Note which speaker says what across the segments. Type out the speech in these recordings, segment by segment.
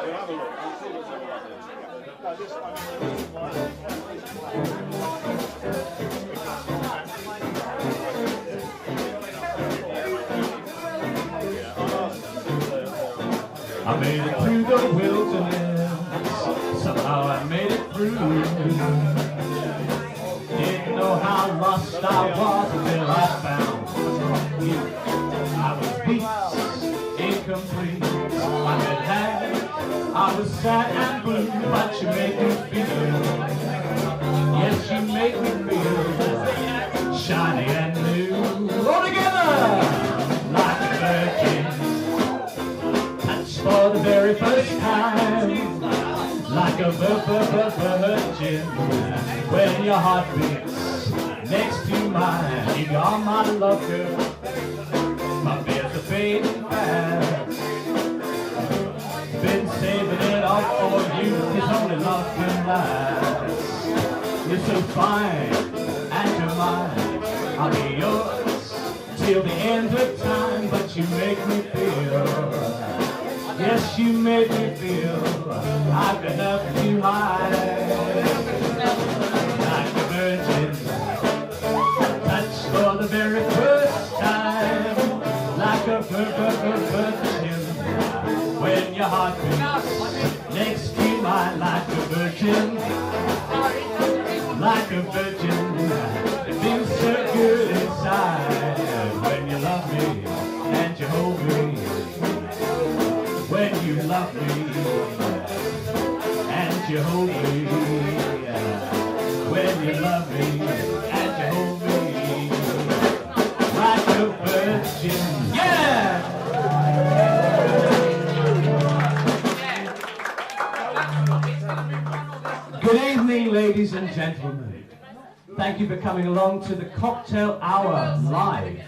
Speaker 1: I made it through the wilderness, somehow I made it through. Didn't know how lost I was until I found you. I was weak, incomplete, I could have, I was sad and blue, but you made me feel, yes you made me feel, shiny and new. All together, like a virgin. For the very first time, like a virgin, when your heart beats next to mine, you're my love girl, my fears are fading fast. Been saving it all for you, it's only love can last. You're so fine, and you're mine, I'll be yours till the end of time, but you make me feel, yes, you made me feel I've been up too high, like a virgin, touched for the very first time, like a virgin, when your heart beats next to mine, like a virgin, like a virgin, it feels so good inside, when you love me and you hold me. When you love me and you hold me, when you love me and you hold me, like a virgin, yeah! Good evening, ladies and gentlemen. Thank you for coming along to the Cocktail Hour Live.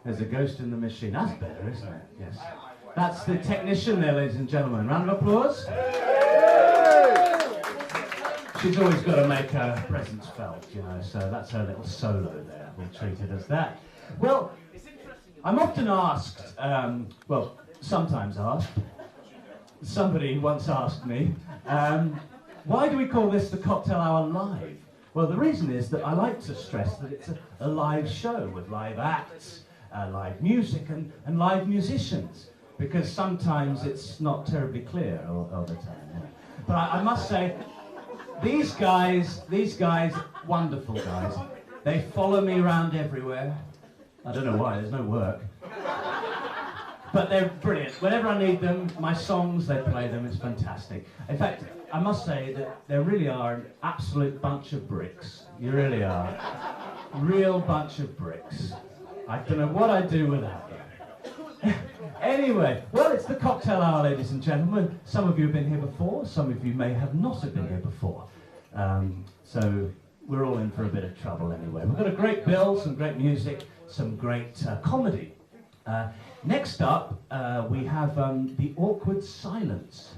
Speaker 1: There's a ghost in the machine. That's better, isn't it? Yes. That's the technician there, ladies and gentlemen. Round of applause. She's always got to make her presence felt, you know, so that's her little solo there. We'll treat it as that. Well, I'm often asked, well, sometimes asked, somebody once asked me, why do we call this the Cocktail Hour Live? Well, the reason is that I like to stress that it's a live show with live acts, live music and live musicians, because sometimes it's not terribly clear all the time. Yeah. But I must say, these guys, wonderful guys, they follow me around everywhere. I don't know why, there's no work. But they're brilliant. Whenever I need them, my songs, they play them, it's fantastic. In fact, I must say that they really are an absolute bunch of bricks. You really are. Real bunch of bricks. I don't know what I'd do without them. Anyway, well, it's the Cocktail Hour, ladies and gentlemen. Some of you have been here before, some of you may have not have been here before. So we're all in for a bit of trouble anyway. We've got a great bill, some great music, some great comedy. Next up, we have The Awkward Silence.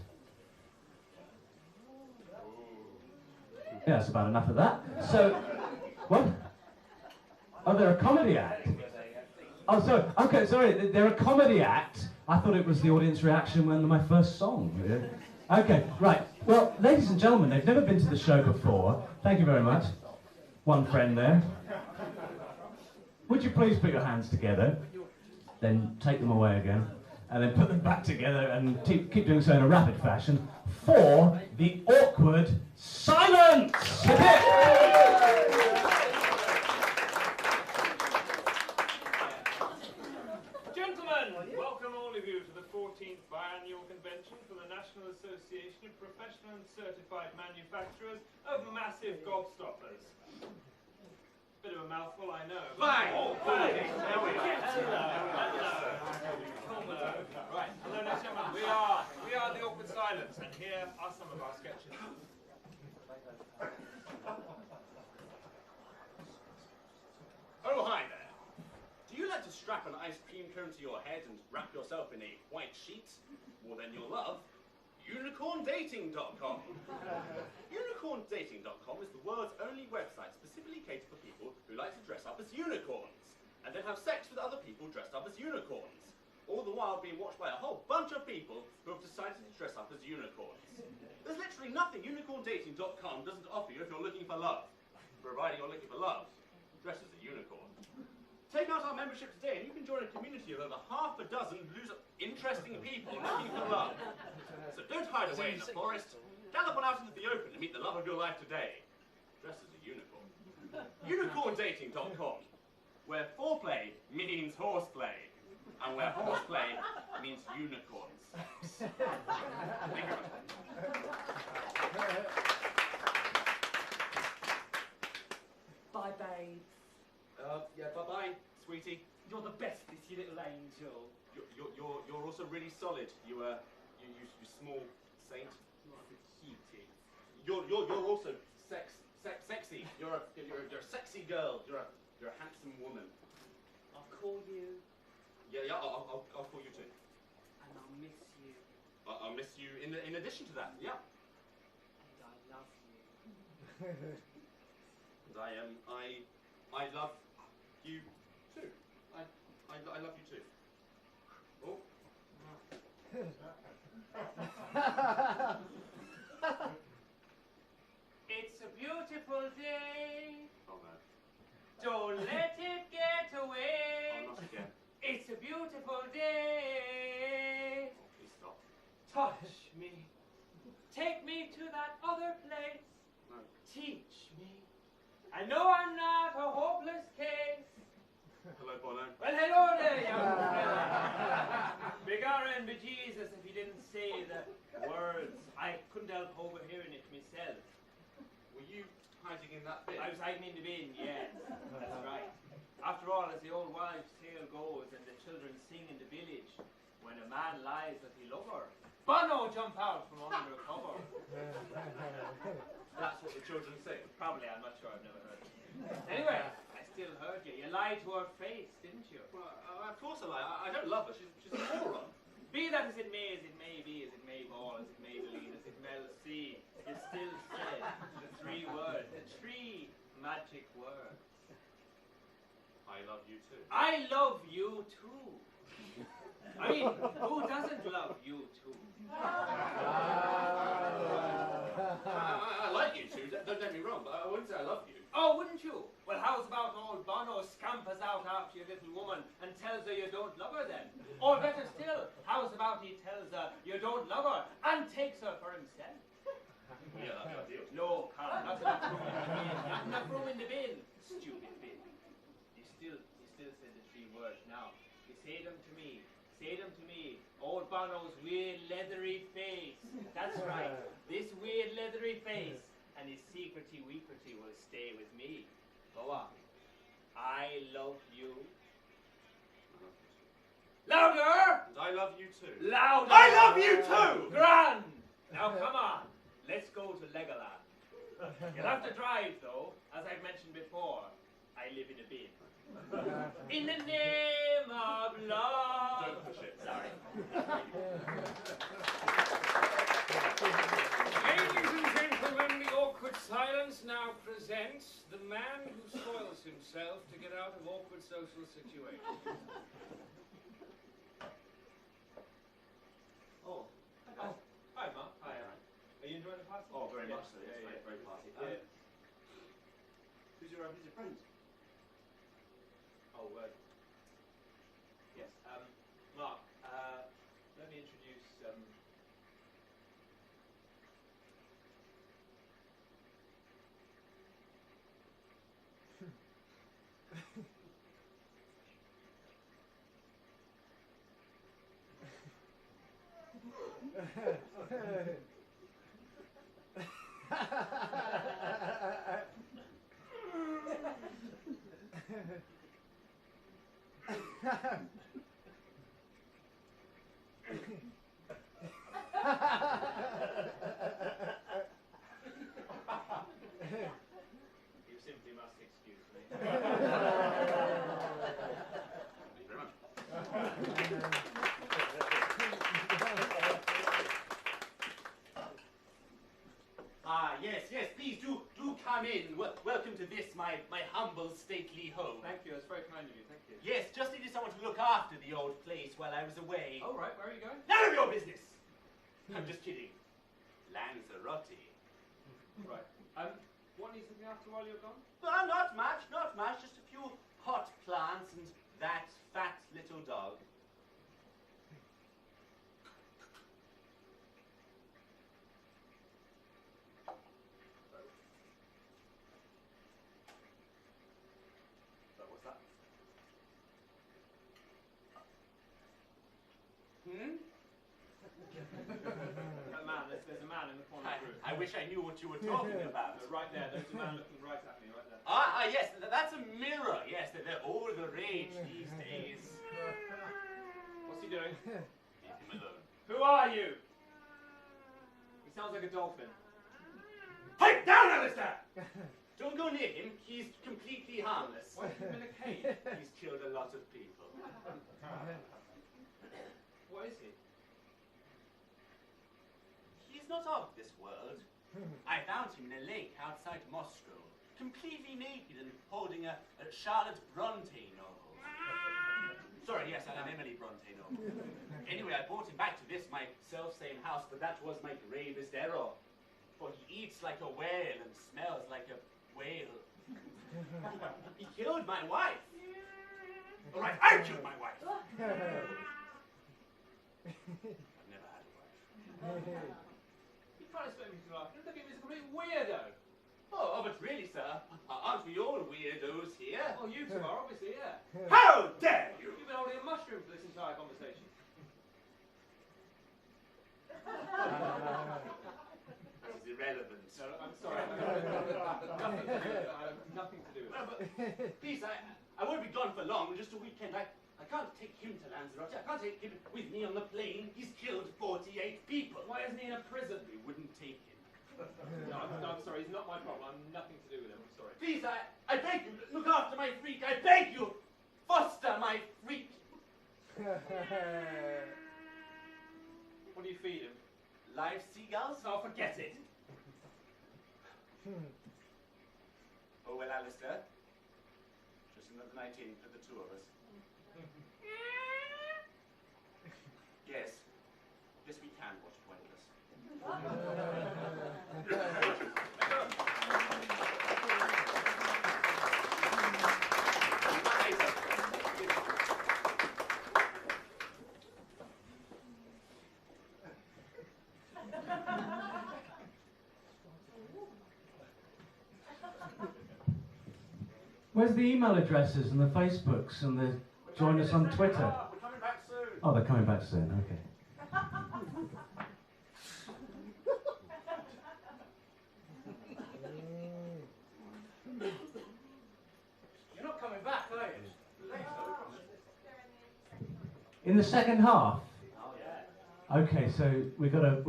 Speaker 1: Yeah, that's about enough of that. So, what? Oh, they're a comedy act. Oh, sorry. Okay, sorry. They're a comedy act. I thought it was the audience reaction when my first song. Okay, right. Well, ladies and gentlemen, they've never been to the show before. Thank you very much. One friend there. Would you please put your hands together, then take them away again, and then put them back together and keep doing so in a rapid fashion for The Awkward Silence!
Speaker 2: Gentlemen, welcome all of you to the 14th biannual convention for the National Association of Professional and Certified Manufacturers of Massive Gobstoppers. Bit of a mouthful, I know. Fine! Oh, fine! There we are. Hello. Right, hello, ladies and gentlemen. We are The Awkward Silence, and here are some of our sketches. Oh, hi there. Do you like to strap an ice cream cone to your head and wrap yourself in a white sheet? Well, then you'll love unicorndating.com. Unicorndating.com is the world's only website specifically catered for people who like to dress up as unicorns and then have sex with
Speaker 3: up as unicorns, all the while being watched by a whole bunch of people who have decided to dress up as unicorns. There's literally nothing unicorndating.com doesn't offer you if you're looking for love. Providing you're looking for love, dress as a unicorn. Take out our membership today and you can join a community of over half a dozen interesting people looking for love. So don't hide away in the forest. Gallop on out into the open and meet the love of your life today. Dress as a unicorn. Unicorndating.com, where foreplay means horseplay, and where horseplay means unicorns. Thank you very much.
Speaker 4: Bye, babes.
Speaker 3: Yeah, bye-bye, sweetie.
Speaker 4: You're the bestest, you little angel.
Speaker 3: You're also really solid. You small saint.
Speaker 4: Cutie.
Speaker 3: You're also sexy. You're a sexy girl. You're a handsome woman.
Speaker 4: I'll call you.
Speaker 3: Yeah. I'll call you too.
Speaker 4: And I'll miss you.
Speaker 3: I'll miss you. In addition to that, yeah.
Speaker 4: And I love you.
Speaker 3: And I love you too. I love you too. Oh.
Speaker 4: It's a beautiful day.
Speaker 3: Oh no.
Speaker 4: Don't let it get away.
Speaker 3: Oh, not again.
Speaker 4: It's a beautiful day.
Speaker 3: Oh, please stop.
Speaker 4: Touch me. Take me to that other place.
Speaker 3: No.
Speaker 4: Teach me. I know I'm not a hopeless case.
Speaker 3: Hello, Bono.
Speaker 4: Well, hello there, young fella. Begorra and bejesus if you didn't say the words. I couldn't help overhearing it myself.
Speaker 3: Were you hiding in that bin?
Speaker 4: I was hiding in the bin, yes. That's right. After all, as the old wives' tale goes and the children sing in the village, when a man lies that he love her, Bono jump out from under a cover.
Speaker 3: That's what the children sing.
Speaker 4: Probably, I'm not sure, I've never heard it. Anyway, I still heard you. You lied to her face, didn't you?
Speaker 3: Well, of course I lie. I don't love her. She's a moron.
Speaker 4: Be that as it may be, as it may fall, as it may believe, as it may see, you still said the three words, the three magic words.
Speaker 3: I love you too.
Speaker 4: I love you too. I mean, who doesn't love you too?
Speaker 3: I like you too. Don't get me wrong, but I wouldn't say I love you.
Speaker 4: Oh, wouldn't you? Well, how's about old Bono scampers out after your little woman and tells her you don't love her then? Or better still, how's about he tells her you don't love her and takes her for himself?
Speaker 3: Yeah, that'd be ideal.
Speaker 4: No, Carl, not enough room in the bin. Not enough room in the bin. Stupid bin. You still said the three words now. You say them to me. Say them to me. Old Bono's weird leathery face. That's right. This weird leathery face and his secrety weakerty will stay with me. Go on. I love you. Louder!
Speaker 3: And I love you too.
Speaker 4: Louder!
Speaker 3: I love you too!
Speaker 4: Grand! Now come on. Let's go to Legoland. You'll have to drive though. As I've mentioned before, I live in a bin. In the name of love.
Speaker 3: Don't push it.
Speaker 4: Sorry.
Speaker 5: Ladies and gentlemen, the awkward silence now presents the man who soils himself to get out of awkward social situations.
Speaker 3: Oh.
Speaker 4: Oh, hi, Mark. Hi, Aaron. Are you enjoying the party?
Speaker 3: Oh, very
Speaker 4: Yeah.
Speaker 3: much so. Yes,
Speaker 4: Yeah,
Speaker 3: very party.
Speaker 4: Yeah.
Speaker 3: Who's your friend?
Speaker 4: Oh, yes. Mark, let me introduce, you simply must excuse me.
Speaker 3: Thank you very much. Yes, please do come in. Well, welcome to this, my humble, stately home.
Speaker 2: Thank you, that's very kind of you, thank you.
Speaker 3: Yes, just needed someone to look after the old place while I was away.
Speaker 2: Oh, right, where are you going?
Speaker 3: None of your business! I'm just kidding. Lanzarote.
Speaker 2: Right. What needs looking after while you're gone?
Speaker 3: Well, not much. Just a few hot plants and that fat little dog. What's that?
Speaker 2: That man, there's a man in the corner of the room.
Speaker 3: I wish I knew what you were talking about.
Speaker 2: Right there, there's a man looking right at me, right there.
Speaker 3: Yes, that's a mirror. Yes, they're all the rage these days.
Speaker 2: What's he doing?
Speaker 3: Leave him alone.
Speaker 2: Who are you? He sounds like a dolphin.
Speaker 3: Pipe down, Alistair! Don't go near him. He's completely harmless.
Speaker 2: Why is he in a cage?
Speaker 3: He's killed a lot of people.
Speaker 2: What is he?
Speaker 3: He's not of this world. I found him in a lake outside Moscow, completely naked and holding a Charlotte Bronte novel. Sorry, yes, an Emily Bronte novel. Anyway, I brought him back to this, my self-same house, but that was my gravest error. For he eats like a whale and smells like a whale. He killed my wife. All right, I killed my wife. I've never had a wife.
Speaker 2: You can't expect me to laugh. Look at him, he's a complete weirdo.
Speaker 3: Oh, but really, sir, aren't we all weirdos here?
Speaker 2: Well, you two are, obviously, yeah.
Speaker 3: How dare you!
Speaker 2: You've been holding a mushroom for this entire conversation.
Speaker 3: This is irrelevant.
Speaker 2: No, I'm sorry. Nothing to do with it. I have nothing to do with it.
Speaker 3: Well, but please, I won't be gone for long, just a weekend. I can't take him to Lanzarote. I can't take him with me on the plane. He's killed 48 people.
Speaker 2: Why isn't he in a prison?
Speaker 3: We wouldn't take him.
Speaker 2: No, I'm sorry. He's not my problem. I'm nothing to do with him. I'm sorry.
Speaker 3: Please, I beg you, look after my freak. I beg you, foster my freak.
Speaker 2: What do you feed him?
Speaker 3: Live seagulls? Oh, forget it. Oh, well, Alistair. Just another night in for the two of us. Yes. Yes, we can watch Pointless.
Speaker 1: Where's the email addresses and the Facebooks and the join us on Twitter?
Speaker 3: We're coming back soon.
Speaker 1: Oh, they're coming back soon. Okay.
Speaker 3: You're not coming back, are you?
Speaker 1: In the second half.
Speaker 3: Oh, yeah.
Speaker 1: Okay, so we gotta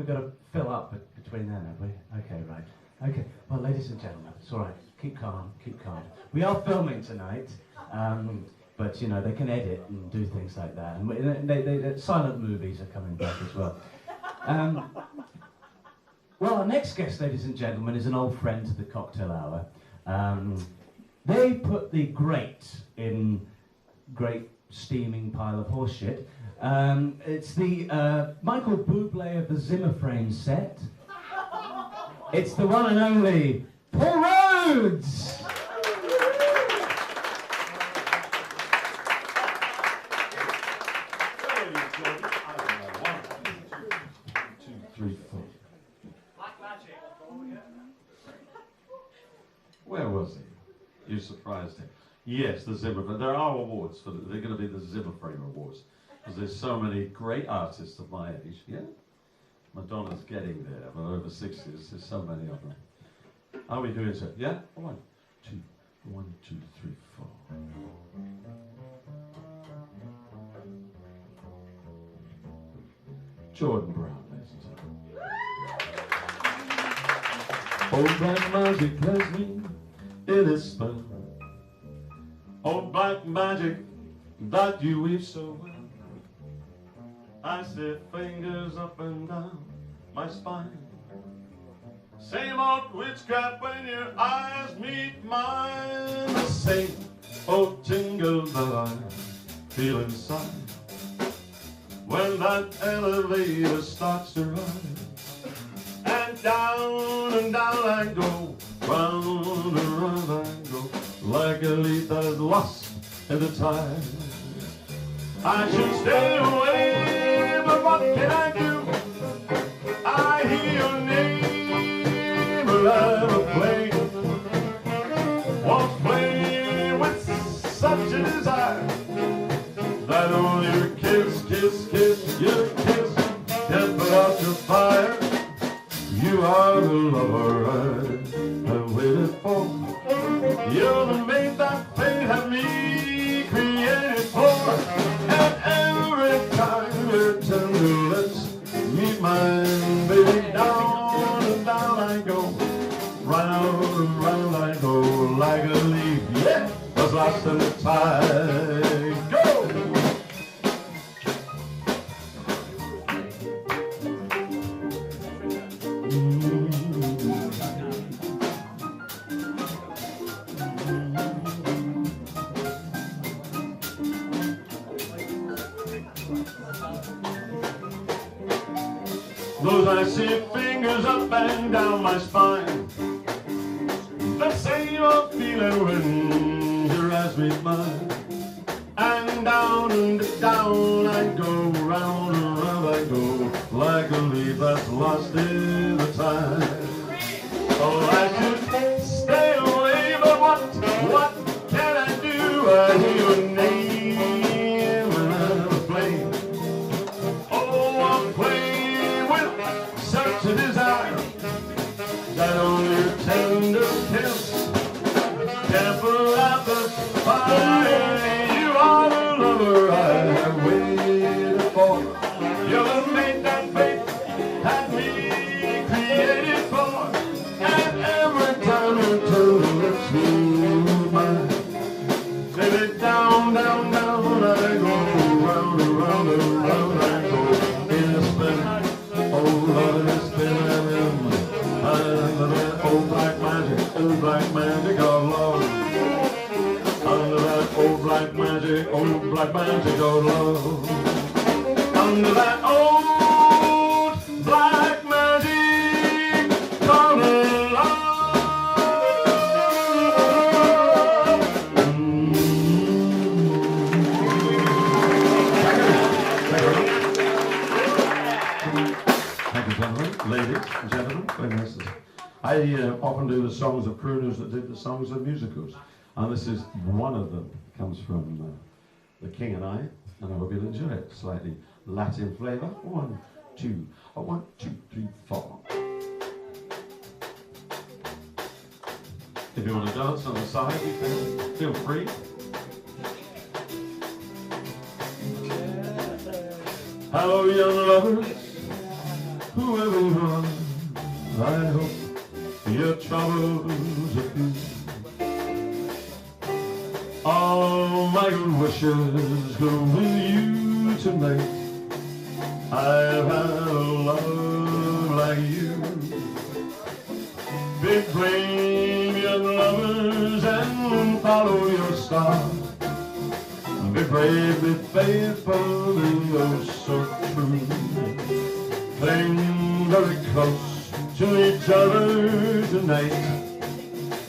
Speaker 1: fill up between then, have we? Okay, right. Okay. Well, ladies and gentlemen, it's all right. Keep calm. Keep calm. We are filming tonight, but you know they can edit and do things like that. And silent movies are coming back as well. Well, our next guest, ladies and gentlemen, is an old friend to the cocktail hour. They put the grate in great steaming pile of horseshit. It's the Michael Bublé of the Zimmer Frame set. It's the one and only Paul Rhodes!
Speaker 6: Where was he? You surprised him. Yes, the Zimmer. There are awards for they're going to be the Zimmer Frame Awards because there's so many great artists of my age. Yeah, Madonna's getting there, but over 60s, there's so many of them. How are we doing, sir? Yeah? 1, 2, 1, 2, 3, 4. Jordan Brown, ladies and gentlemen. Old black magic has me in its spell. Old black magic that you weave so well. I see fingers up and down my spine. Same old witchcraft when your eyes meet mine. The same old tingle that I feel inside when that elevator starts to rise. And down I go, round and round I go, like a leaf that is lost in the tide. I should stay away, but what can I do? I hear your name, but I'm afraid. Won't play with such a desire that only your kiss, your kiss can put out your fire. You are the lover I've waited for. You're the mate that fate had me created for. And every time your tender lips meet mine, baby, down and down I go, round and round I go, like a leaf, yeah, that's lost in the tide. Go! Those icy fingers up and down my spine, the same old feeling when your eyes meet mine. And down I go, round and round I go, like a leaf that's lost in the tide. Oh, I should stay away, but what can I do? I hear your name when I'm aflame. Oh, I'm playing with such a desire that only your tender kiss can put out the fire. You are the lover I have waited for. You're the mate that fate had me created for. And every time you turn the lips move mine, baby, down I go, round and round and round I go, in a spin. Oh, Lord, it's been under that old black magic of love. Under that old black magic of love. Under that old black magic of love. Thank you, gentlemen, ladies and gentlemen. Very nice. I often do the songs of crooners that did the songs of musicals, and this is one of them. It comes from The King and I hope you'll enjoy it. Slightly Latin flavour. 1, 2, 1, 2, 3, 4. If you want to dance on the side, you can feel free. Hello, young lovers, whoever you are, I hope your troubles are few. All my good wishes go with you tonight. I've had a love like you. Be brave, young lovers, and follow your star. Be brave, be faithful, be oh so true. Cling very close to each other tonight.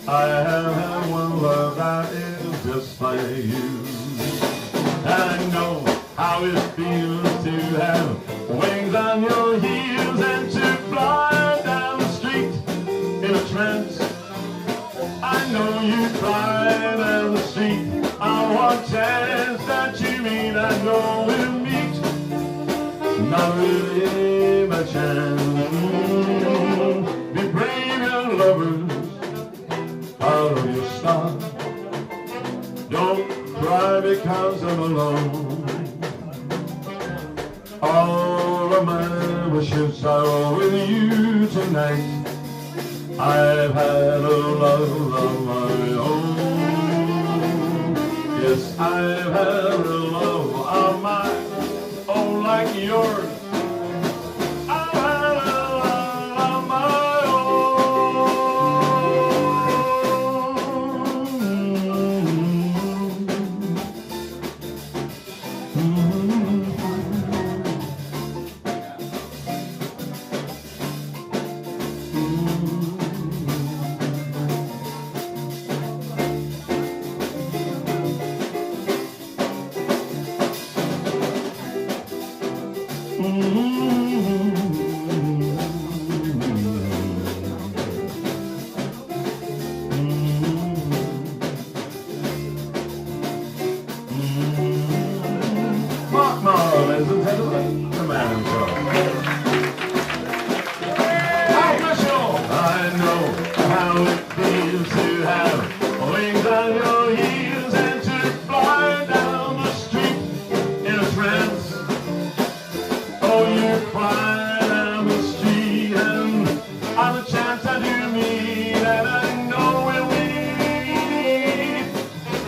Speaker 6: I have had one love that is just like you. And I know how it feels to have wings on your heels and to fly down the street in a trance. I know you cry down the street on one chance that you meet. I know we'll meet, not really by chance. Be brave, young lovers, follow your star. Don't cry because I'm alone. All of my wishes are with you tonight. I've had a love of my own. Yes, I've had a love of my own like yours. I've had a love of my own.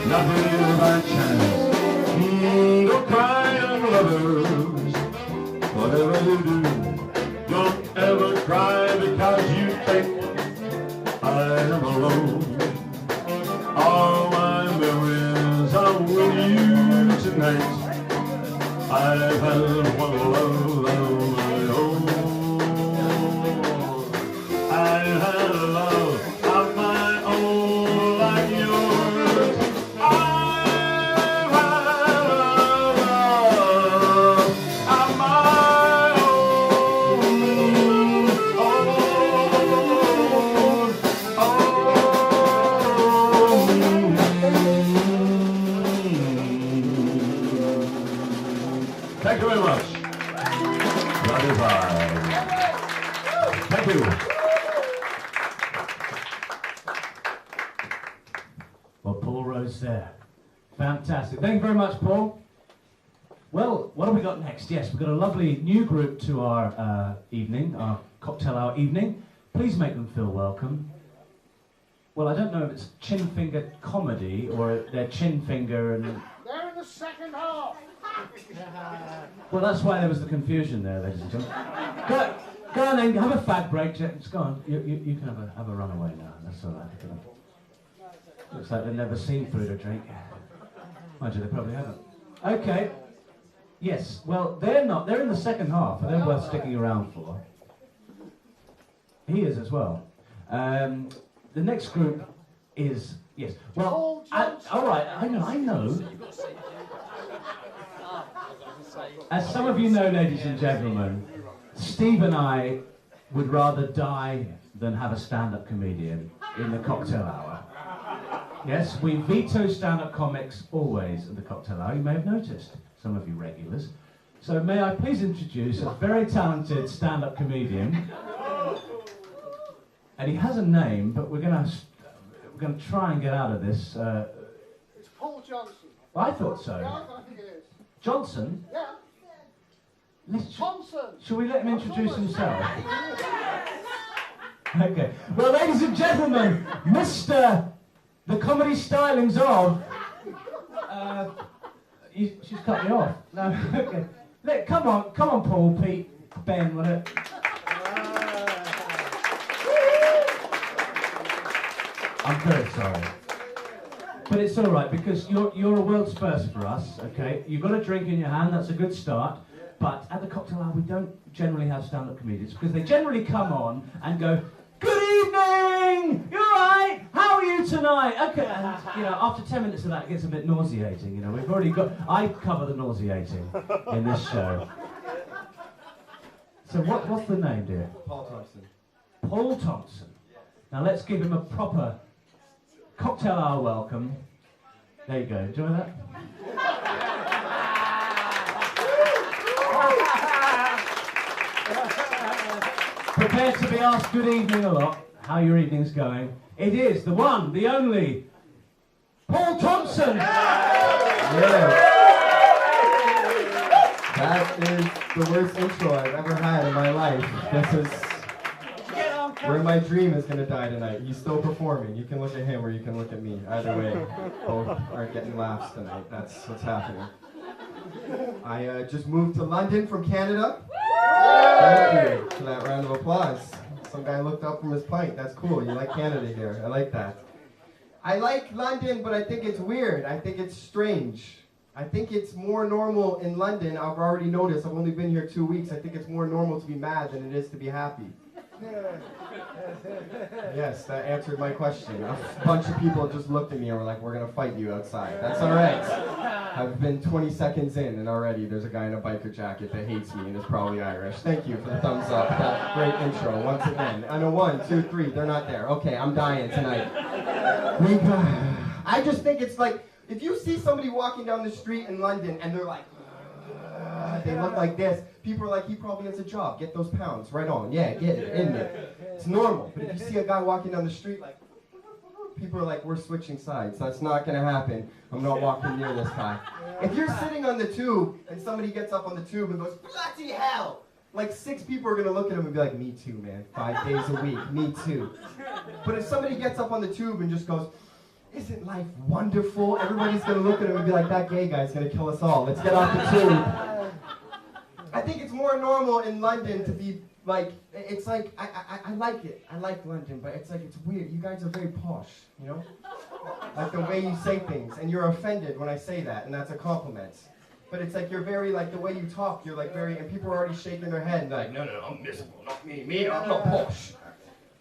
Speaker 6: nothing by chance. Don't cry, young lovers, whatever you do, don't ever cry because you think I am alone. All my memories are with you tonight. I've had one love of my own. I've had a love of my own like yours. I've had a love of my own. Thank you very much. That is I. Thank you.
Speaker 1: Well, Paul Rhodes there. Fantastic. Thank you very much, Paul. Well, what have we got next? Yes, we've got a lovely new group to our evening, our cocktail hour evening. Please make them feel welcome. Well, I don't know if it's Chinfinger comedy or they're Chinfinger and...
Speaker 7: They're in the second half.
Speaker 1: Well, that's why there was the confusion there, ladies and gentlemen. Go on then, have a fag break. Just go on. You can have a runaway now. That's all right. Looks like they've never seen food or drink. Mind you, they probably haven't. Okay. Yes. Well, they're not. They're in the second half. They're worth sticking around for. He is as well. The next group is yes. Well, all right. I know. As some of you know, ladies and gentlemen, Steve and I would rather die than have a stand-up comedian in the cocktail hour. Yes, we veto stand-up comics always at the cocktail hour. You may have noticed, some of you regulars. So may I please introduce a very talented stand-up comedian. And he has a name, but we're going to try and get out of this.
Speaker 7: It's Paul Johnson.
Speaker 1: I thought so.
Speaker 7: Yeah, I think it is.
Speaker 1: Johnson?
Speaker 7: Yeah. Thomson.
Speaker 1: Shall we let him introduce himself? Okay. Well, ladies and gentlemen, Mr. The comedy stylings of... she's cut me off. No, okay. Come on, Paul, Pete, Ben, whatever. I'm very sorry. But it's all right, because you're a world's first for us, okay? You've got a drink in your hand, that's a good start. But at the cocktail hour, we don't generally have stand-up comedians, because they generally come on and go, "Good evening! You all right? How are you tonight?" Okay, and, after 10 minutes of that, it gets a bit nauseating, We've already got... I cover the nauseating in this show. So what's the name, dear?
Speaker 8: Paul Thomson.
Speaker 1: Paul Thomson. Now let's give him a proper cocktail hour welcome. There you go. Enjoy that. Prepared to be asked good evening a lot. How your evening's going. It is the one, the only, Paul Thomson!
Speaker 8: Yeah. That is the worst intro I've ever had in my life. This is where my dream is going to die tonight. He's still performing. You can look at him or you can look at me. Either way, both aren't getting laughs tonight. That's what's happening. I just moved to London from Canada. Thank you for that round of applause. Some guy looked up from his pint. That's cool. You like Canada here. I like that. I like London, but I think it's weird. I think it's strange. I think it's more normal in London. I've already noticed. I've only been here 2 weeks. I think it's more normal to be mad than it is to be happy. Yes, that answered my question. A bunch of people just looked at me and were like, "We're going to fight you outside." That's all right. I've been 20 seconds in and already there's a guy in a biker jacket that hates me and is probably Irish. Thank you for the thumbs up. That great intro once again. I know 1, 2, 3. They're not there. Okay, I'm dying tonight. I just think it's like, if you see somebody walking down the street in London and they're like, they look like this, people are like, "He probably has a job. Get those pounds. Right on. Yeah, get it. In there." It's normal. But if you see a guy walking down the street like, people are like, "We're switching sides. That's not going to happen. I'm not walking near this guy." If you're sitting on the tube and somebody gets up on the tube and goes, "Bloody hell!" like 6 people are going to look at him and be like, "Me too, man. 5 days a week. Me too." But if somebody gets up on the tube and just goes, Isn't life wonderful? Everybody's going to look at him and be like, that gay guy's going to kill us all. Let's get off the tube. I think it's more normal in London to be like, it's like, I like it. I like London, but it's like, it's weird. You guys are very posh, you know? Like the way you say things, and you're offended when I say that, and that's a compliment. But it's like, you're very, like, the way you talk, you're like very, and people are already shaking their head, and they're like, no, I'm miserable, not me, I'm not posh.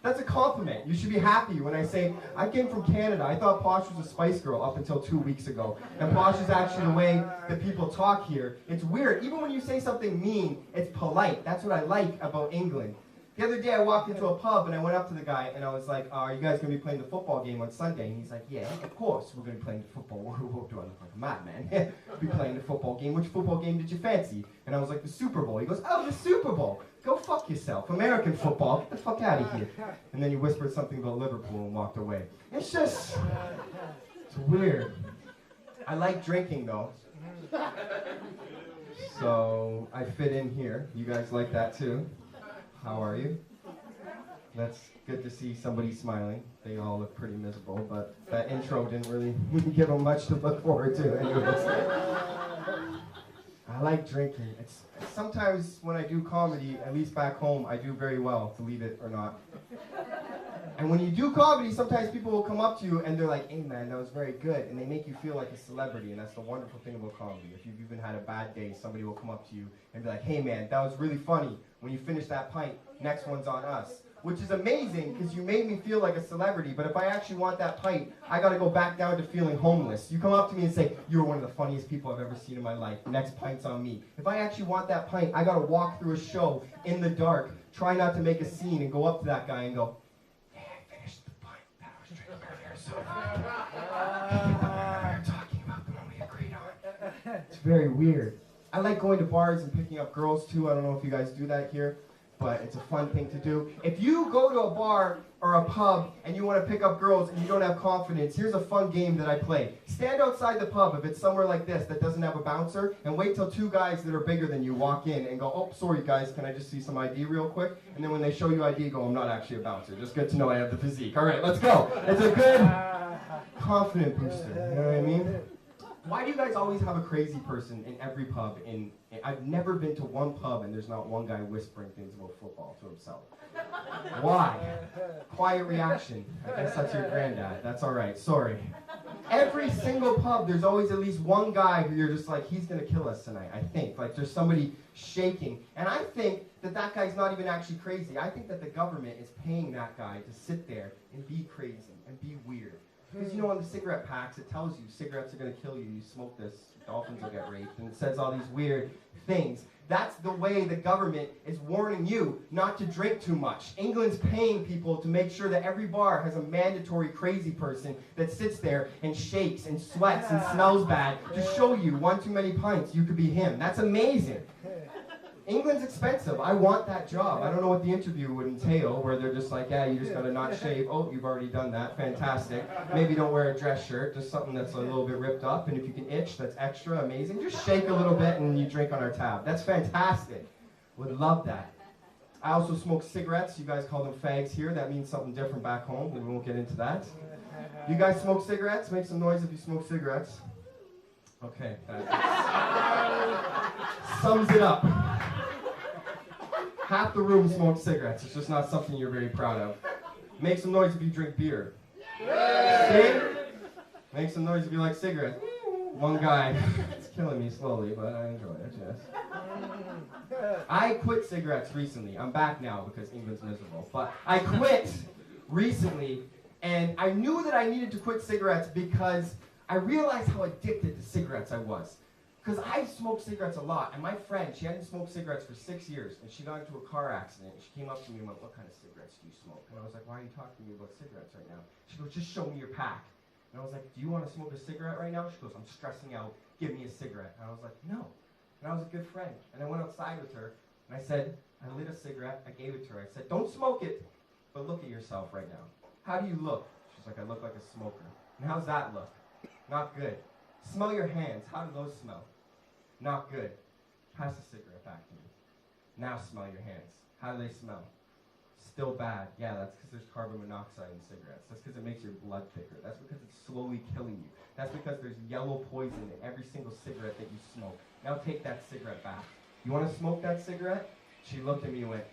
Speaker 8: That's a compliment. You should be happy when I say, I came from Canada. I thought posh was a Spice Girl up until 2 weeks ago. And posh is actually the way that people talk here. It's weird. Even when you say something mean, it's polite. That's what I like about England. The other day I walked into a pub and I went up to the guy and I was like, are you guys going to be playing the football game on Sunday? And he's like, yeah, of course we're going to be playing the football. What do I look like a madman? Be playing the football game. Which football game did you fancy? And I was like, the Super Bowl. He goes, oh, the Super Bowl. Go fuck yourself. American football. Get the fuck out of here. And then he whispered something about Liverpool and walked away. It's just, it's weird. I like drinking though. So I fit in here. You guys like that too? How are you? That's good to see somebody smiling. They all look pretty miserable, but that intro didn't really give them much to look forward to anyways. I like drinking. It's sometimes when I do comedy, at least back home, I do very well, believe it or not. And when you do comedy, sometimes people will come up to you and they're like, hey man, that was very good. And they make you feel like a celebrity, and that's the wonderful thing about comedy. If you've even had a bad day, somebody will come up to you and be like, hey man, that was really funny. When you finish that pint, next one's on us. Which is amazing, because you made me feel like a celebrity, but if I actually want that pint, I gotta go back down to feeling homeless. You come up to me and say, you're one of the funniest people I've ever seen in my life. Next pint's on me. If I actually want that pint, I gotta walk through a show in the dark, try not to make a scene, and go up to that guy and go, hey, I finished the pint that I was drinking earlier, so I get the one we were talking about, the one we agreed on. It's very weird. I like going to bars and picking up girls too. I don't know if you guys do that here, but it's a fun thing to do. If you go to a bar or a pub and you want to pick up girls and you don't have confidence, here's a fun game that I play. Stand outside the pub if it's somewhere like this that doesn't have a bouncer, and wait till two guys that are bigger than you walk in and go, oh, sorry guys, can I just see some ID real quick? And then when they show you ID, go, I'm not actually a bouncer. Just good to know I have the physique. All right, let's go. It's a good confident booster. You know what I mean? Why do you guys always have a crazy person in every pub? I've never been to one pub and there's not one guy whispering things about football to himself. Why? Quiet reaction. I guess that's your granddad. That's all right. Sorry. Every single pub, there's always at least one guy who you're just like, he's going to kill us tonight, I think. Like, there's somebody shaking. And I think that that guy's not even actually crazy. I think that the government is paying that guy to sit there and be crazy and be weird. Because, you know, on the cigarette packs, it tells you cigarettes are going to kill you. You smoke this, dolphins will get raped. And it says all these weird things. That's the way the government is warning you not to drink too much. England's paying people to make sure that every bar has a mandatory crazy person that sits there and shakes and sweats and smells bad to show you one too many pints, you could be him. That's amazing. England's expensive. I want that job. I don't know what the interview would entail, where they're just like, yeah, you just got to not shave. Oh, you've already done that. Fantastic. Maybe don't wear a dress shirt, just something that's a little bit ripped up. And if you can itch, that's extra amazing. Just shake a little bit and you drink on our tab. That's fantastic. Would love that. I also smoke cigarettes. You guys call them fags here. That means something different back home, but we won't get into that. You guys smoke cigarettes? Make some noise if you smoke cigarettes. Okay. That sums it up. Half the room smokes cigarettes. It's just not something you're very proud of. Make some noise if you drink beer. See? Make some noise if you like cigarettes. One guy. It's killing me slowly, but I enjoy it, yes. I quit cigarettes recently. I'm back now because England's miserable. But I quit recently, and I knew that I needed to quit cigarettes because I realized how addicted to cigarettes I was. Because I smoked cigarettes a lot, and my friend, she hadn't smoked cigarettes for 6 years, and she got into a car accident, and she came up to me and went, what kind of cigarettes do you smoke? And I was like, why are you talking to me about cigarettes right now? She goes, just show me your pack. And I was like, do you want to smoke a cigarette right now? She goes, I'm stressing out, give me a cigarette. And I was like, no. And I was a good friend. And I went outside with her, and I said, I lit a cigarette, I gave it to her. I said, don't smoke it, but look at yourself right now. How do you look? She's like, I look like a smoker. And how's that look? Not good. Smell your hands. How do those smell? Not good. Pass the cigarette back to me. Now smell your hands. How do they smell? Still bad. Yeah, that's because there's carbon monoxide in cigarettes. That's because it makes your blood thicker. That's because it's slowly killing you. That's because there's yellow poison in every single cigarette that you smoke. Now take that cigarette back. You want to smoke that cigarette? She looked at me and went,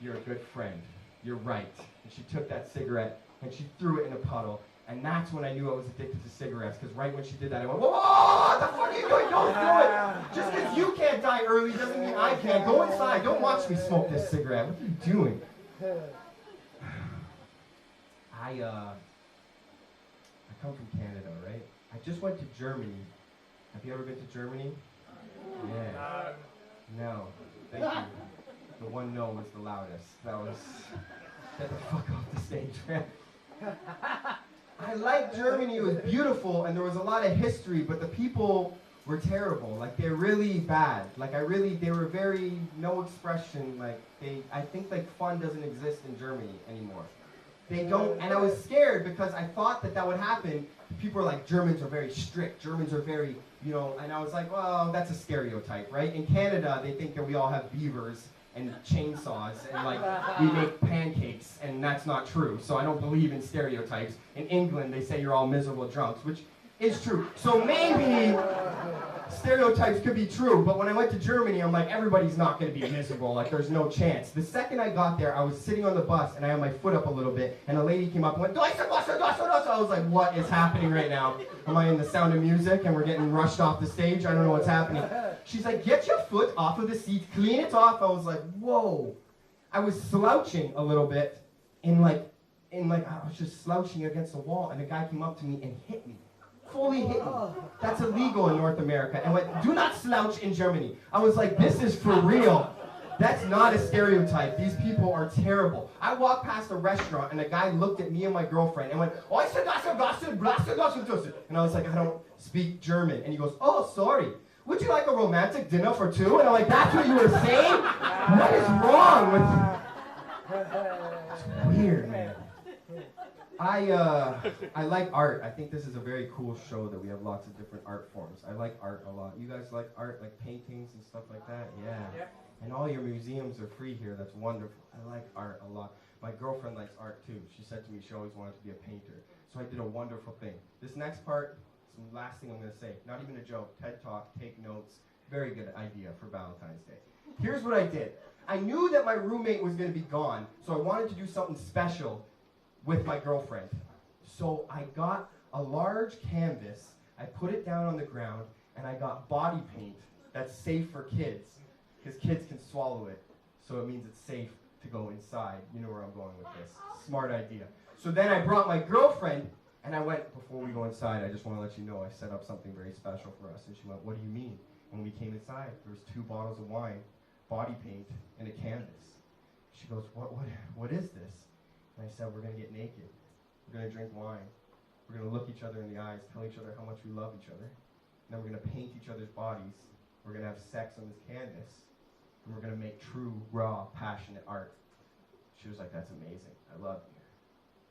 Speaker 8: "You're a good friend. You're right." And she took that cigarette and she threw it in a puddle. And that's when I knew I was addicted to cigarettes, because right when she did that, I went, "Whoa, what the fuck are you doing? Don't do it! Just because you can't die early doesn't mean I can't. Go inside. Don't watch me smoke this cigarette. What are you doing?" I come from Canada, right? I just went to Germany. Have you ever been to Germany? Yeah. No. Thank you. The one no was the loudest. That was... Get the fuck off the stage, man. I liked Germany. It was beautiful, and there was a lot of history, but the people were terrible. Like, they're really bad. Like, they were very, no expression. Like, I think, like, fun doesn't exist in Germany anymore. They don't, and I was scared because I thought that would happen. People are like, Germans are very strict. Germans are very, and I was like, well, that's a stereotype, right? In Canada, they think that we all have beavers and chainsaws and like we make pancakes, and that's not true. So I don't believe in stereotypes. In England, they say you're all miserable drunks, which is true. So maybe stereotypes could be true, but when I went to Germany, I'm like, everybody's not going to be miserable. Like, there's no chance. The second I got there, I was sitting on the bus, and I had my foot up a little bit, and a lady came up and went, "Deutsche Busse, Deutsche Busse." I was like, what is happening right now? Am I in The Sound of Music, and we're getting rushed off the stage? I don't know what's happening. She's like, "Get your foot off of the seat, clean it off." I was like, whoa. I was slouching a little bit, I was just slouching against the wall, and a guy came up to me and hit me. Fully hit me. That's illegal in North America. And went, "Do not slouch in Germany." I was like, this is for real. That's not a stereotype. These people are terrible. I walked past a restaurant and a guy looked at me and my girlfriend and went, "Oh, I said, and I was like, I don't speak German. And he goes, "Oh, sorry. Would you like a romantic dinner for two?" And I'm like, "That's what you were saying? What is wrong with It's weird, man. I like art. I think this is a very cool show that we have lots of different art forms. I like art a lot. You guys like art, like paintings and stuff like that? Yeah. Yep. And all your museums are free here. That's wonderful. I like art a lot. My girlfriend likes art too. She said to me she always wanted to be a painter. So I did a wonderful thing. This next part is the last thing I'm going to say. Not even a joke. TED Talk, take notes. Very good idea for Valentine's Day. Here's what I did. I knew that my roommate was going to be gone, so I wanted to do something special with my girlfriend. So I got a large canvas, I put it down on the ground, and I got body paint that's safe for kids, because kids can swallow it, so it means it's safe to go inside. You know where I'm going with this. Smart idea. So then I brought my girlfriend, and I went, "Before we go inside, I just want to let you know I set up something very special for us." And she went, "What do you mean?" When we came inside, there was 2 bottles of wine, body paint, and a canvas. She goes, what is this?" And I said, "We're going to get naked. We're going to drink wine. We're going to look each other in the eyes, tell each other how much we love each other. And then we're going to paint each other's bodies. We're going to have sex on this canvas. And we're going to make true, raw, passionate art." She was like, "That's amazing. I love you."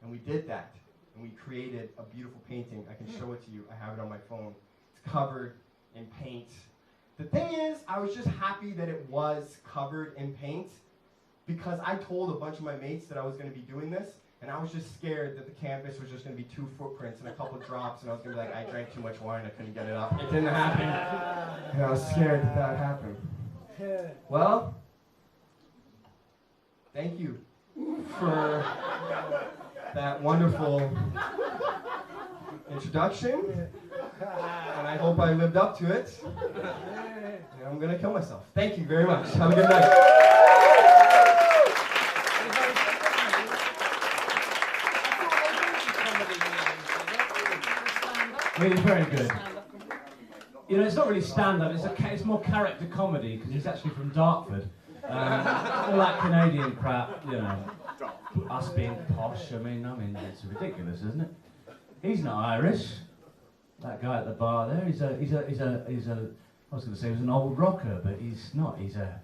Speaker 8: And we did that. And we created a beautiful painting. I can show it to you. I have it on my phone. It's covered in paint. The thing is, I was just happy that it was covered in paint, because I told a bunch of my mates that I was going to be doing this, and I was just scared that the canvas was just going to be 2 footprints and a couple drops, and I was going to be like, I drank too much wine, I couldn't get it up. It didn't happen, and I was scared that would happen. Well, thank you for that wonderful introduction, and I hope I lived up to it, and I'm going to kill myself. Thank you very much. Have a good night.
Speaker 1: Really very good. You know, it's not really stand-up, it's more character comedy, because he's actually from Dartford. All that Canadian crap, you know. Us being posh, I mean, it's ridiculous, isn't it? He's not Irish. That guy at the bar there, he's a I was going to say he was an old rocker, but he's not. He's a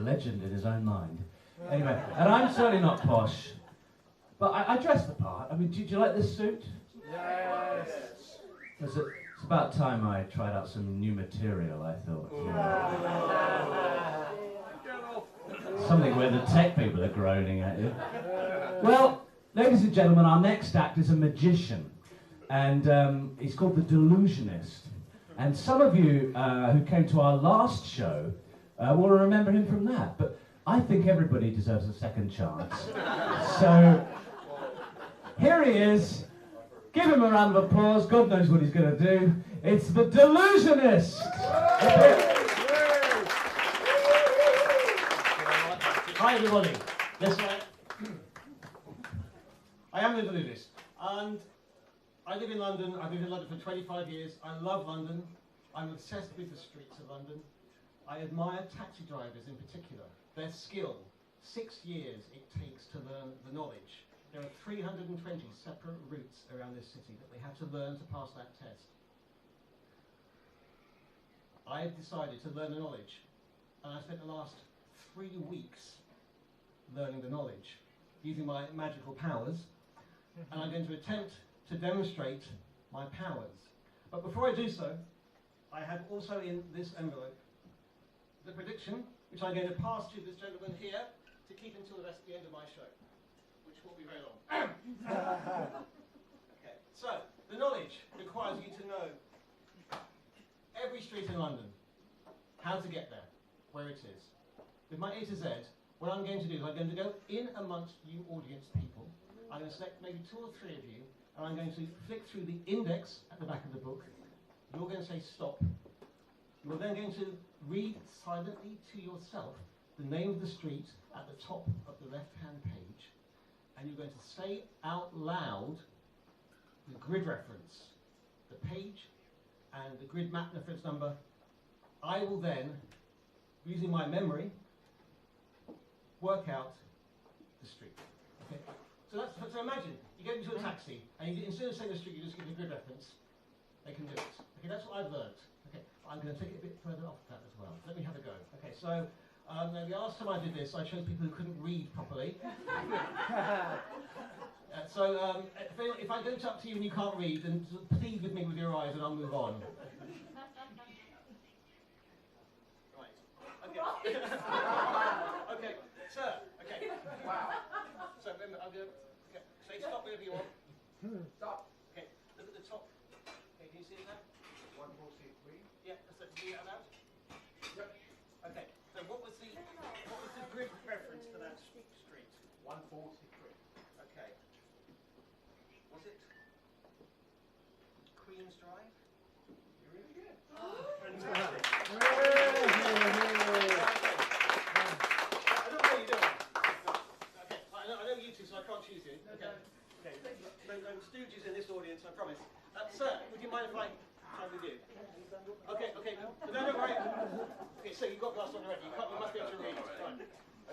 Speaker 1: legend in his own mind. Anyway, and I'm certainly not posh, but I dress the part. I mean, do you like this suit?
Speaker 5: Yes.
Speaker 1: It's about time I tried out some new material, I thought. Something where the tech people are groaning at you. Well, ladies and gentlemen, our next act is a magician. And he's called the Delusionist. And some of you who came to our last show will remember him from that. But I think everybody deserves a second chance. So, here he is. Give him a round of applause. God knows what he's going to do. It's the Delusionist.
Speaker 9: Hi everybody. Yes, I am the Delusionist, and I live in London. I've lived in London for 25 years. I love London. I'm obsessed with the streets of London. I admire taxi drivers in particular. Their skill. 6 years it takes to learn the knowledge. There are 320 separate routes around this city that they have to learn to pass that test. I have decided to learn the knowledge, and I spent the last 3 weeks learning the knowledge using my magical powers, and I'm going to attempt to demonstrate my powers. But before I do so, I have also in this envelope the prediction, which I'm going to pass to this gentleman here to keep until the end of my show, which won't be very long. Okay, so the knowledge requires you to know every street in London, how to get there, where it is. With my A to Z, what I'm going to do is I'm going to go in amongst you audience people. I'm going to select maybe 2 or 3 of you, and I'm going to flick through the index at the back of the book. You're going to say stop. You're then going to read silently to yourself the name of the street at the top of the left-hand page, and you're going to say out loud the grid reference, the page, and the grid map reference number. I will then, using my memory, work out the street. Okay? So imagine you get into a taxi and instead of saying the street, you just give the grid reference. They can do it. Okay, that's what I've learned. Okay, I'm going to take it a bit further off that as well. Let me have a go. Okay, so now the last time I did this, I chose people who couldn't read properly. So if I go up to you and you can't read, then plead with me with your eyes and I'll move on. Right. Okay. Okay, sir. Okay. Wow. So remember, I'm going to say stop wherever you want. Stop. Okay. Look at the top. Okay, can you see it now? 143. Yeah. That's it. Can you read it out loud? Yep. Okay. So what was the grid reference to that street? 143. Okay. Was it Queen's Drive? You're really good. Fantastic. I don't know what you're doing. Okay, I know you two, so I can't choose you. Okay. Okay. No stooges in this audience, I promise. Sir, would you mind if I try with you? Okay, okay. No, don't worry. Okay, so you've got glass on already. You must be able to read. Right.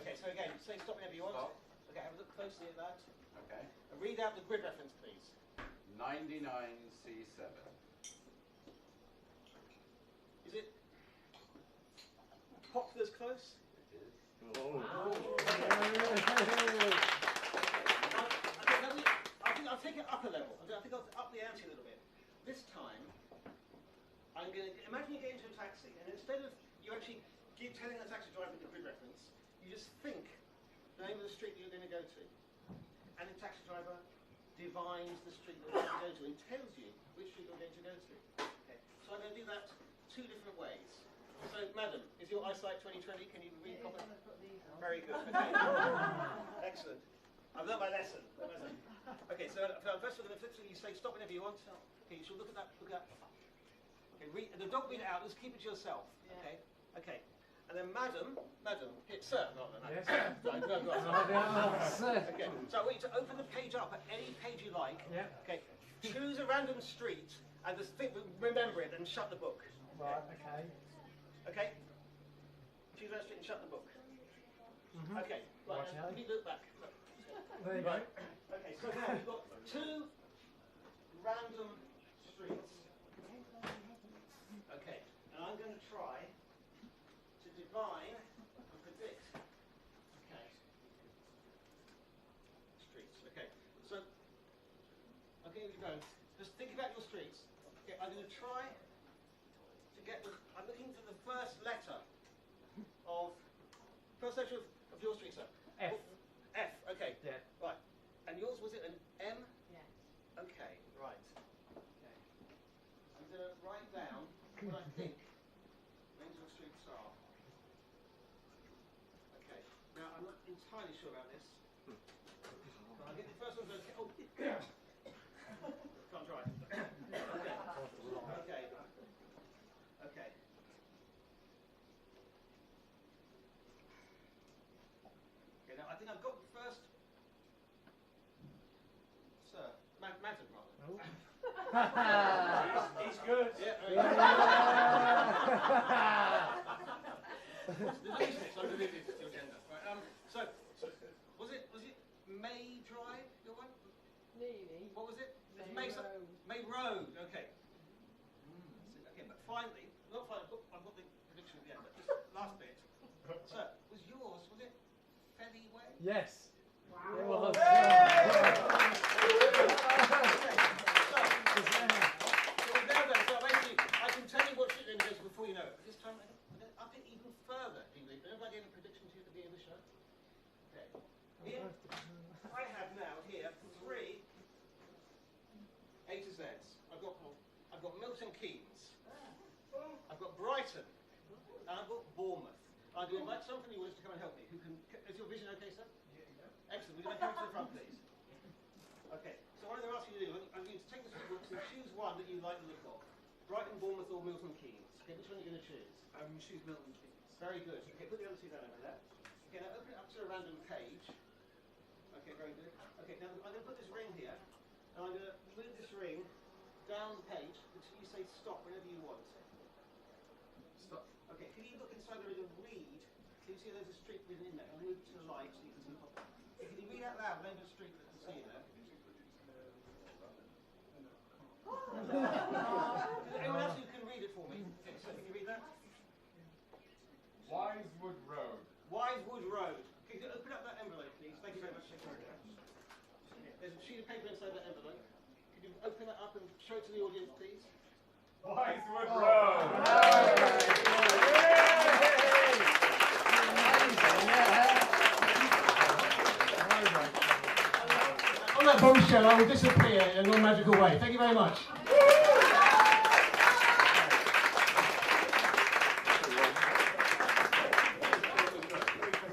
Speaker 9: Okay, so again, say stop whenever you want. Stop. Okay, have a look closely at that.
Speaker 3: Okay.
Speaker 9: And read out the grid reference, please.
Speaker 3: 99C7.
Speaker 9: Is it Poplar's close?
Speaker 3: It is.
Speaker 9: Oh. I'll take it up a level. I think I'll up the ante a little bit. This time, I'm going to imagine you get into a taxi, and instead of you actually telling the taxi driver the grid reference, you just think the name of the street you're going to go to, and the taxi driver divines the street that you're going to go to and tells you which street you're going to go to. Okay. So I'm going to do that 2 different ways. So, madam, is your eyesight 20/20? Can you read properly? Very good. Okay. Excellent. I've learned my lesson. Okay, so first we're going to flip through. You say stop whenever you want. Okay, you should look at that. Look at that. Okay, don't read it out. Just keep it to yourself. Okay. Okay. And then, madam, sir. No, yes. Okay. So I want you to open the page up at any page you like. Yeah. Okay. Choose a random street and just remember it and shut the book.
Speaker 7: Right. Okay.
Speaker 9: Okay. Choose a random street and shut the book. Okay. Right. Let me look back.
Speaker 7: There you go.
Speaker 9: Okay. So now we've got 2 random streets. Okay. And I'm going to try to divine and predict. Okay. Streets. Okay. So, okay, here we go. Just think about your streets. Okay, I'm going to try to get I'm looking for the first letter of your street, sir?
Speaker 7: F.
Speaker 9: F, okay.
Speaker 7: Yeah.
Speaker 9: Right. And yours, was it an M?
Speaker 10: Yes.
Speaker 9: Okay, right. Okay. I'm going to write down what I think names of streets are. Okay. Now, I'm not entirely sure about this. But I'll get the first one's okay. Oh, can't try. Okay. Okay. Okay, now I think I've got the first. Sir, Madden, rather.
Speaker 2: He's good.
Speaker 9: Yeah. Delusionist, I'm delusionist to your gender. Right, so was it May Drive, your one?
Speaker 10: Nearly.
Speaker 9: What was it?
Speaker 10: May
Speaker 9: May
Speaker 10: Road.
Speaker 9: May Road, okay. Okay, but finally, not finally, I've got the prediction at the end, but just last bit. So, was yours, was it Felly Way?
Speaker 7: Yes.
Speaker 10: Wow.
Speaker 7: It was.
Speaker 9: So basically, I can tell you what street name it is before you know it. This time, I'm going to up it even further, do you believe? Remember I gave a prediction to you at the beginning of the show? Okay. Here, I have now here 3 A to Z's. I've got Milton Keynes. I've got Brighton. And I've got Bournemouth. I'm going to invite someone from the audience to come and help me. Is your vision okay, sir? Yeah. Excellent. Would you like to come to the front, please? Okay. So what I'm going to ask you to do, I'm going to take this books and choose one that you like the look of. Brighton, Bournemouth, or Milton Keynes. Okay, which one are you going to choose?
Speaker 3: I'm going to choose Milton Keynes.
Speaker 9: Very good. Okay, put the other 2 down over there. Okay, now open it up to a random page. Okay, very good. Okay, now I'm going to put this ring here, and I'm going to move this ring down the page until you say stop whenever you want.
Speaker 3: Stop.
Speaker 9: Okay, can you look inside the ring and read? Can you see there's a street written in there? I'll move it to the light so you can see the top. Okay, can you read out loud the name of the street that can see in there? Anyone else who can read it for me? Okay, so can you read that?
Speaker 11: Wisewood Road.
Speaker 9: Wisewood Road. Can you open up that envelope, please? Thank you very much. There's a sheet of paper inside that envelope. Could you open it up and show it to the audience, please?
Speaker 11: Wisewood Road.
Speaker 9: On that bombshell, I will disappear in a non-magical way. Thank you very much.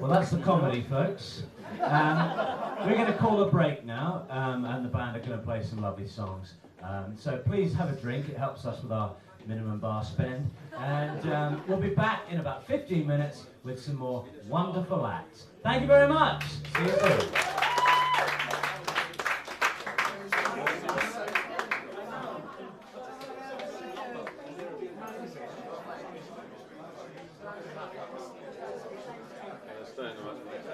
Speaker 1: Well, that's the comedy, folks. We're going to call a break now, and the band are going to play some lovely songs. So please have a drink. It helps us with our minimum bar spend. And we'll be back in about 15 minutes with some more wonderful acts. Thank you very much. See you soon.
Speaker 6: Stay in the right place.